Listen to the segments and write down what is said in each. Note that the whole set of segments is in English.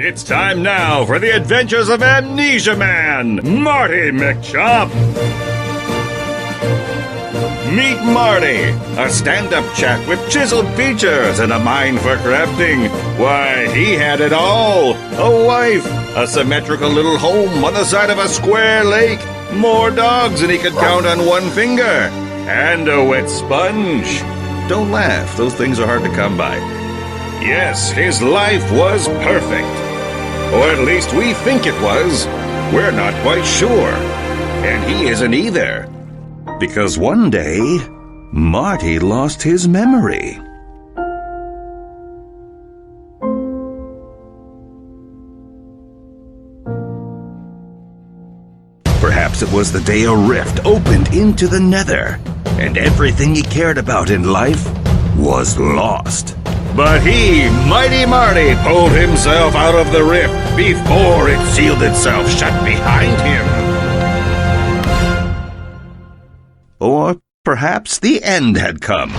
It's time now for the Adventures of Amnesia Man, Marty McChop. Meet Marty, a stand-up chap with chiseled features and a mind for crafting. Why, he had it all. A wife, a symmetrical little home on the side of a square lake, more dogs than he could count on one finger, and a wet sponge. Don't laugh, those things are hard to come by. Yes, his life was perfect. Or at least we think it was. We're not quite sure. And he isn't either. Because one day, Marty lost his memory. Perhaps it was the day a rift opened into the Nether, and everything he cared about in life was lost. But he, Mighty Marty, pulled himself out of the rift before it sealed itself shut behind him. Or perhaps the end had come.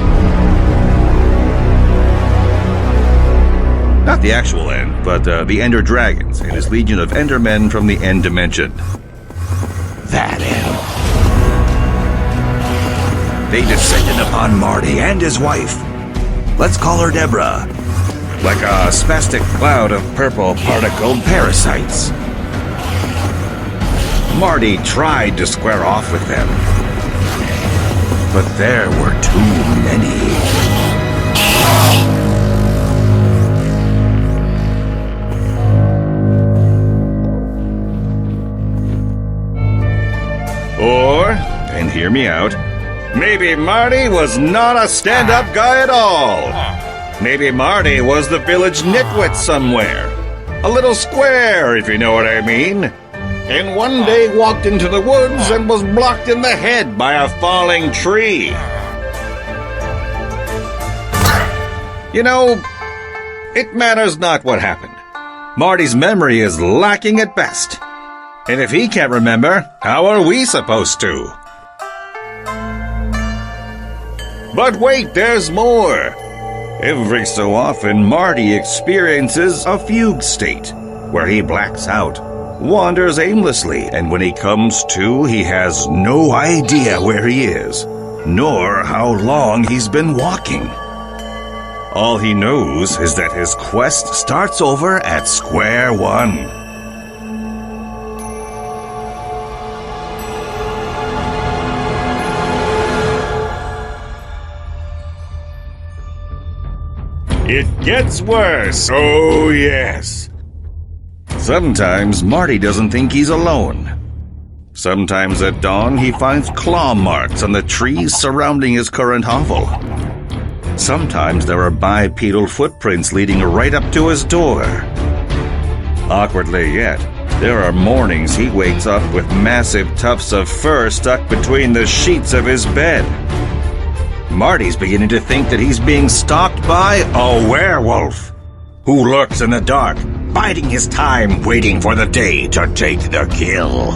Not the actual end, but the Ender Dragons and his legion of Endermen from the End Dimension. That end. They descended upon Marty and his wife. Let's call her Deborah. Like a spastic cloud of purple particled parasites. Marty tried to square off with them. But there were too many. Or, and hear me out, maybe Marty was not a stand-up guy at all. Maybe Marty was the village nitwit somewhere. A little square, if you know what I mean. And one day walked into the woods and was blocked in the head by a falling tree. You know, it matters not what happened. Marty's memory is lacking at best. And if he can't remember, how are we supposed to? But wait, there's more. Every so often, Marty experiences a fugue state, where he blacks out, wanders aimlessly, and when he comes to, he has no idea where he is, nor how long he's been walking. All he knows is that his quest starts over at square one. It gets worse, oh yes. Sometimes Marty doesn't think he's alone. Sometimes at dawn he finds claw marks on the trees surrounding his current hovel. Sometimes there are bipedal footprints leading right up to his door. Awkwardly yet, there are mornings he wakes up with massive tufts of fur stuck between the sheets of his bed. Marty's beginning to think that he's being stalked by a werewolf who lurks in the dark, biding his time, waiting for the day to take the kill.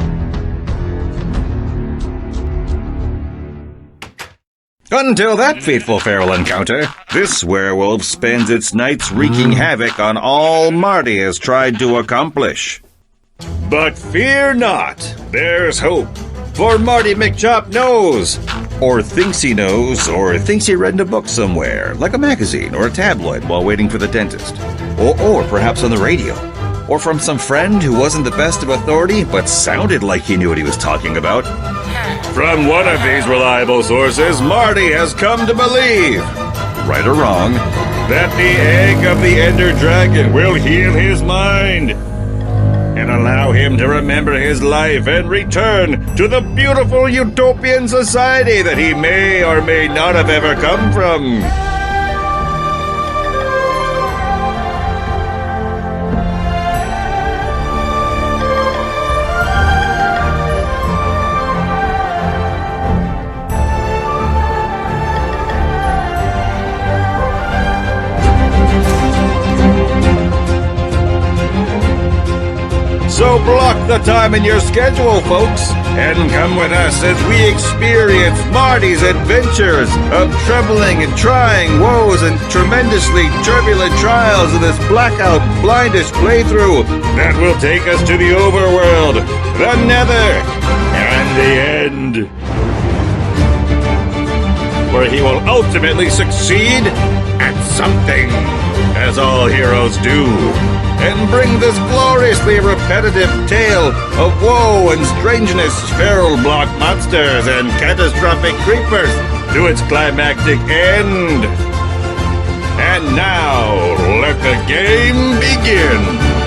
Until that fateful feral encounter, this werewolf spends its nights wreaking havoc on all Marty has tried to accomplish. But fear not, there's hope. For Marty McChop knows, or thinks he knows, or thinks he read in a book somewhere, like a magazine or a tabloid while waiting for the dentist. Or perhaps on the radio. Or from some friend who wasn't the best of authority, but sounded like he knew what he was talking about. From one of these reliable sources, Marty has come to believe, right or wrong, that the egg of the Ender Dragon will heal his mind and allow him to remember his life and return to the beautiful utopian society that he may or may not have ever come from. So So block the time in your schedule, folks, and come with us as we experience Marty's adventures of troubling and trying woes and tremendously turbulent trials of this blackout, blindish playthrough that will take us to the Overworld, the Nether, and the end, where he will ultimately succeed at something, as all heroes do, and bring this gloriously repetitive tale of woe and strangeness, feral block monsters, and catastrophic creepers to its climactic end. And now, let the game begin!